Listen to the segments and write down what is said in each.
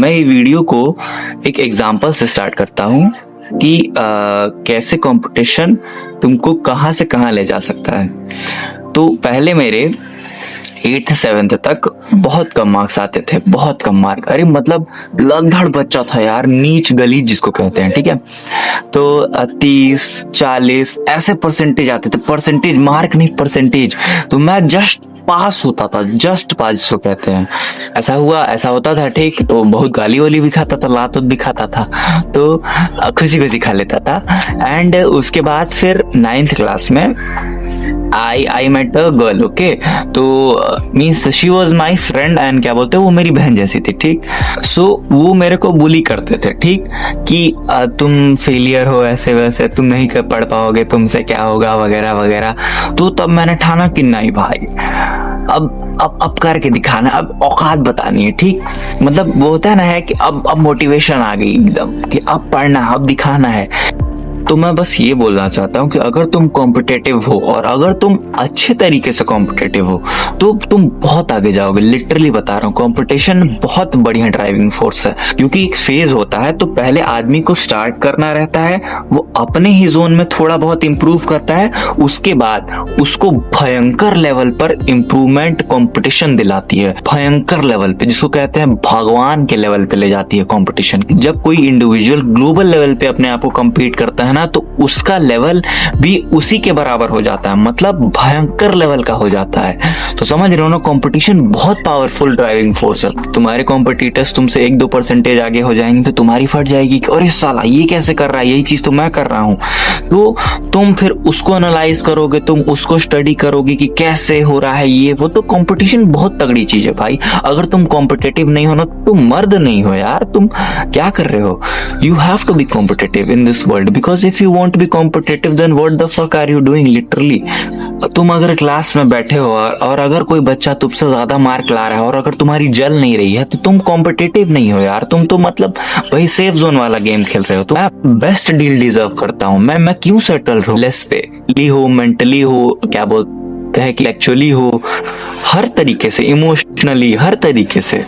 मैं ये वीडियो को एक एग्जाम्पल से स्टार्ट करता हूँ कि कैसे कंपटीशन तुमको कहाँ से कहाँ ले जा सकता है। तो पहले मेरे 8th 7th तक बहुत कम मार्क्स आते थे, बहुत कम मार्क। अरे मतलब लड़धड़ बच्चा था यार, नीच गलीज जिसको कहते हैं, ठीक है। तो 30 40 ऐसे परसेंटेज आते थे, परसेंटेज मार्क नहीं परसेंटेज। तो मैं जस्ट पास होता था, जस्ट पास जिसको कहते हैं। ऐसा हुआ, ऐसा होता था, ठीक। तो बहुत गाली वाली भी खाता था, लात भी खाता था, तो खुशी खुशी खा लेता था। एंड उसके बाद फिर 9th क्लास में I met a girl, okay. तो means she was my friend and क्या बोलते हैं, वो मेरी बहन जैसी थी, ठीक। सो वो मेरे को बुली करते थे, ठीक, कि तुम फेलियर हो, ऐसे वैसे, तुम नहीं कर पढ़ पाओगे, तुमसे क्या होगा, वगैरह वगैरह। तो तब मैंने ठाना कि नहीं भाई, अब करके दिखाना, अब औकात बतानी है, ठीक। मतलब वो होता है ना, है कि अब मोटिवेशन आ गई एकदम कि अब पढ़ना, अब दिखाना है। तो मैं बस ये बोलना चाहता हूँ कि अगर तुम कॉम्पिटिटिव हो और अगर तुम अच्छे तरीके से कॉम्पिटिटिव हो तो तुम बहुत आगे जाओगे। लिटरली बता रहा हूँ, कंपटीशन बहुत बढ़िया ड्राइविंग फोर्स है। क्योंकि एक फेज होता है, तो पहले आदमी को स्टार्ट करना रहता है, वो अपने ही जोन में थोड़ा बहुत इंप्रूव करता है, उसके बाद उसको भयंकर लेवल पर इंप्रूवमेंट कंपटीशन दिलाती है। भयंकर लेवल पे, जिसको कहते हैं भगवान के लेवल पे ले जाती है कंपटीशन। जब कोई इंडिविजुअल ग्लोबल लेवल पे अपने आप को कम्पीट करता है ना, तो उसका लेवल भी उसी के बराबर हो जाता है, मतलब भयंकर लेवल का हो जाता है। तो समझ रहे हो ना, कंपटीशन बहुत पावरफुल ड्राइविंग फोर्स है। तुम्हारे कॉम्पिटिटर्स तुमसे 1-2 परसेंटेज आगे हो जाएंगे तो तुम्हारी फट जाएगी कि अरे साला ये कैसे कर रहा है, यही चीज तो मैं कर रहा हूँ। तो तुम फिर उसको एनालाइज करोगे, तुम उसको स्टडी करोगे कि कैसे हो रहा है ये वो। तो कंपटीशन बहुत तगड़ी चीज है भाई। अगर तुम कॉम्पिटिटिव नहीं हो ना, तुम मर्द नहीं हो यार, तुम क्या कर रहे हो। You have to be competitive in this world, because if you want to be competitive then what the fuck are you doing literally। तुम अगर क्लास में बैठे हो और अगर कोई बच्चा तुमसे ज्यादा मार्क ला रहा है और अगर तुम्हारी जल नहीं रही है तो तुम कॉम्पिटिटिव नहीं हो यार, तुम तो मतलब वही सेफ जोन वाला गेम खेल रहे हो। तो मैं बेस्ट डील डिजर्व करता हूँ। मैं क्यों सेटल रहूं लेस पे, हो मेंटली हो, क्या बोलते हैं कि एक्चुअली हो, हर तरीके से, इमोशनली, हर तरीके से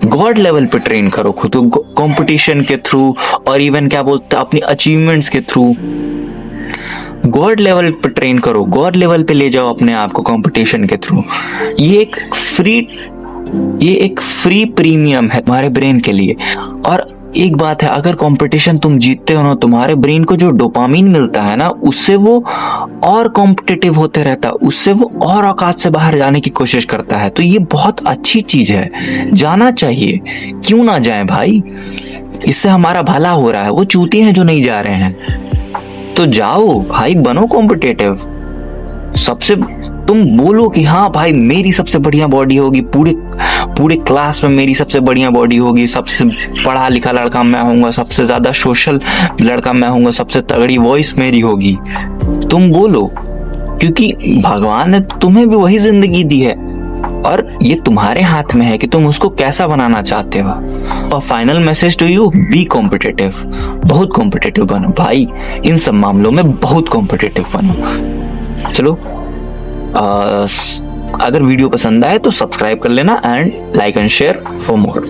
गॉड लेवल पे ट्रेन करो खुद को, कंपटीशन के थ्रू और इवन क्या बोलते हैं अपनी अचीवमेंट्स के थ्रू। गॉड लेवल पे ट्रेन करो, गॉड लेवल पे ले जाओ अपने आप को कंपटीशन के थ्रू। ये एक फ्री प्रीमियम है तुम्हारे ब्रेन के लिए। और एक बात है, अगर कंपटीशन तुम जीतते हो ना, तुम्हारे ब्रेन को जो डोपामिन मिलता है ना, उससे वो और कॉम्पिटिटिव होते रहता है, उससे वो और औकात से बाहर जाने की कोशिश करता है। तो ये बहुत अच्छी चीज है, जाना चाहिए, क्यों ना जाए भाई, इससे हमारा भला हो रहा है। वो चूतिए हैं जो नहीं जा रहे हैं, तो जाओ भाई, बनो कॉम्पिटिटिव। सबसे तुम बोलो कि हाँ भाई मेरी सबसे बढ़िया बॉडी होगी, पूरे क्लास में मेरी सबसे बढ़िया बॉडी होगी, सबसे पढ़ा लिखा लड़का मैं होऊंगा, सबसे ज्यादा सोशल लड़का मैं होऊंगा, सबसे तगड़ी वॉइस मेरी होगी। तुम बोलो, क्योंकि भगवान ने तुम्हें भी वही जिंदगी दी है और ये तुम्हारे हाथ में है कि तुम उसको कैसा बनाना चाहते हो। और final message to you, be competitive, बहुत कॉम्पिटिटिव बनो भाई, इन सब मामलों में बहुत कॉम्पिटिटिव बनो। चलो, अगर वीडियो पसंद आए तो सब्सक्राइब कर लेना and like and share for more.